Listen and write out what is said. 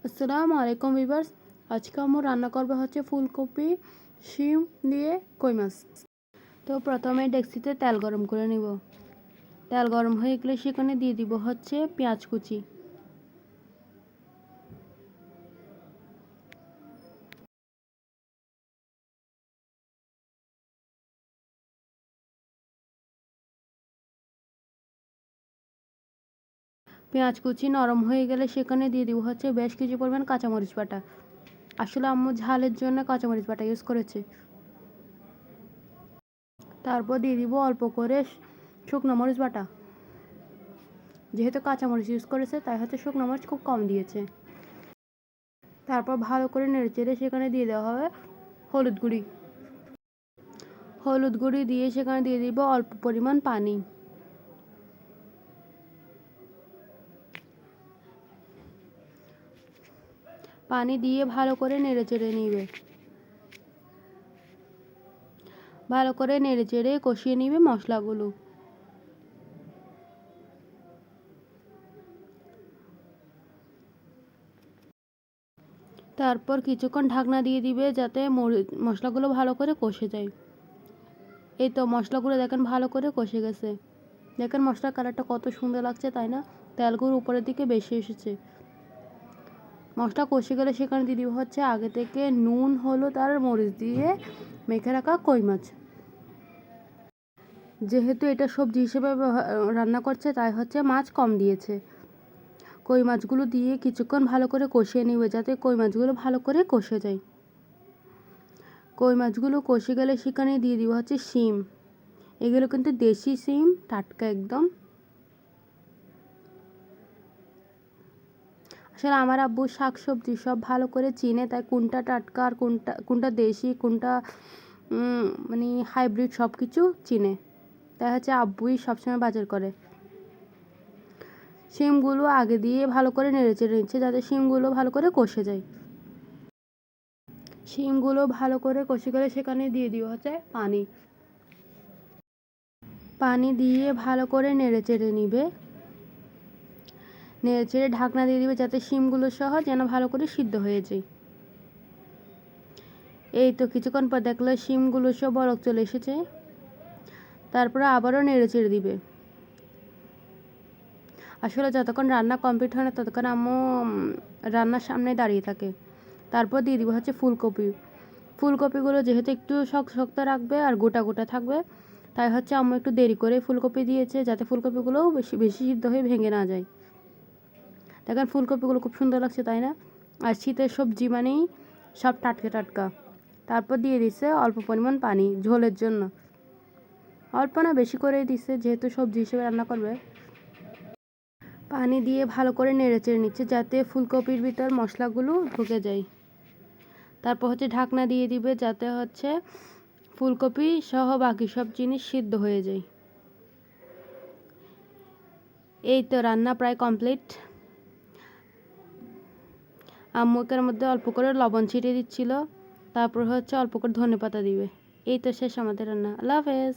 আসসালামু আলাইকুম ভিউয়ার্স। আজকে আম্মু রান্না করবে হচ্ছে ফুলকপি শিম দিয়ে কই মাছ। তো প্রথমে ডেক্সিতে তেল গরম করে নিব। তেল গরম হয়ে গেলে সেখানে দিয়ে দিব হচ্ছে পেঁয়াজ কুচি। পেঁয়াজ কুচি নরম হয়ে গেলে সেখানে দিয়ে দিব হচ্ছে বেশ কিছু পরিমাণ কাঁচামরিচ বাটা। আসলে আম্মু ঝালের জন্য কাঁচামরিচ বাটা ইউজ করেছে। তারপর দিয়ে দিব অল্প করে শুকনো মরিচ বাটা। যেহেতু কাঁচামরিচ ইউজ করেছে তাই হচ্ছে শুকনো মরিচ খুব কম দিয়েছে। তারপর ভালো করে নেড়েচেড়ে সেখানে দিয়ে দেওয়া হবে হলুদ গুঁড়ি। হলুদ গুঁড়ি দিয়ে সেখানে দিয়ে দিব অল্প পরিমাণ পানি। পানি দিয়ে ভালো করে নেড়েচেড়ে নিবে। ভালো করে নেড়েচেড়ে কষিয়ে নিবে মশলাগুলো। তারপর কিছুক্ষণ ঢাকনা দিয়ে দিবে যাতে মশলাগুলো ভালো করে কষে যায়। এই তো মশলাগুলো দেখেন ভালো করে কষে গেছে। দেখেন মশলার কালারটা কত সুন্দর লাগছে, তাই না? তেলগুলো উপরের দিকে বেশি এসেছে। মশলা কষে গেলে সেখানে দিয়ে দিব হচ্ছে আগে থেকে নুন হলুদ আর মরিচ দিয়ে মেখে রাখা কই মাছ। যেহেতু এটা সবজি হিসেবে রান্না করছে তাই হচ্ছে মাছ কম দিয়েছে। কই মাছগুলো দিয়ে কিছুক্ষণ ভালো করে কষিয়ে নিবে যাতে কই মাছগুলো ভালো করে কষে যায়। কই মাছগুলো কষে গেলে সেখানে দিয়ে দিব হচ্ছে শিম। এগুলো কিন্তু দেশি শিম, টাটকা একদম। আসলে আমার আব্বু শাক সবজি সব ভালো করে চিনে, তাই কোনটা টাটকা আর কোনটা দেশি কোনটা মানে হাইব্রিড সব কিছু চিনে। তাই হচ্ছে আব্বুই সবসময় বাজার করে। শিমগুলো আগে দিয়ে ভালো করে নেড়েচেড়ে নিচ্ছে যাতে শিমগুলো ভালো করে কষে যায়। শিমগুলো ভালো করে কষে গেলে সেখানে দিয়ে দিব হচ্ছে পানি। পানি দিয়ে ভালো করে নেড়েচেড়ে নিবে। নেড়েচেড়ে ঢাকনা দিয়ে দিবে যাতে শিমগুলো সহ যেন ভালো করে সিদ্ধ হয়ে যায়। এই তো কিছুক্ষণ পর দেখলে শিমগুলো সব বলক চলে এসেছে। তারপরে আবারও নেড়েচেড়ে দিবে। আসলে যতক্ষণ রান্না কমপ্লিট হয় না ততক্ষণ আম্মু রান্নার সামনে দাঁড়িয়ে থাকে। তারপর দিয়ে দিব হচ্ছে ফুলকপিগুলো যেহেতু একটু শক্ত শক্ত রাখবে আর গোটা গোটা থাকবে, তাই হচ্ছে আম্মু একটু দেরি করে ফুলকপি দিয়েছে যাতে ফুলকপিগুলোও বেশি বেশি সিদ্ধ হয়ে ভেঙে না যায়। দেখেন ফুলকপিগুলো খুব সুন্দর লাগছে, তাই না? আর শীতের সবজি মানেই সব টাটকা টাটকা। তারপর দিয়ে দিচ্ছে অল্প পরিমাণ পানি ঝোলের জন্য। অল্প না বেশি করেই দিচ্ছে যেহেতু সবজি হিসেবে রান্না করবে। পানি দিয়ে ভালো করে নেড়েচেড়ে নিচ্ছে যাতে ফুলকপির ভিতর মশলাগুলো ঢুকে যায়। তারপর হচ্ছে ঢাকনা দিয়ে দিবে যাতে হচ্ছে ফুলকপি সহ বাকি সব জিনিস সিদ্ধ হয়ে যায়। এই তো রান্না প্রায় কমপ্লিট। আম্মুকের মধ্যে অল্প করে লবণ ছিটিয়ে দিচ্ছিল, তারপর হচ্ছে অল্প করে ধনেপাতা দিবে। এই তো শেষ আমাদের রান্না। আল্লাহ হাফেজ।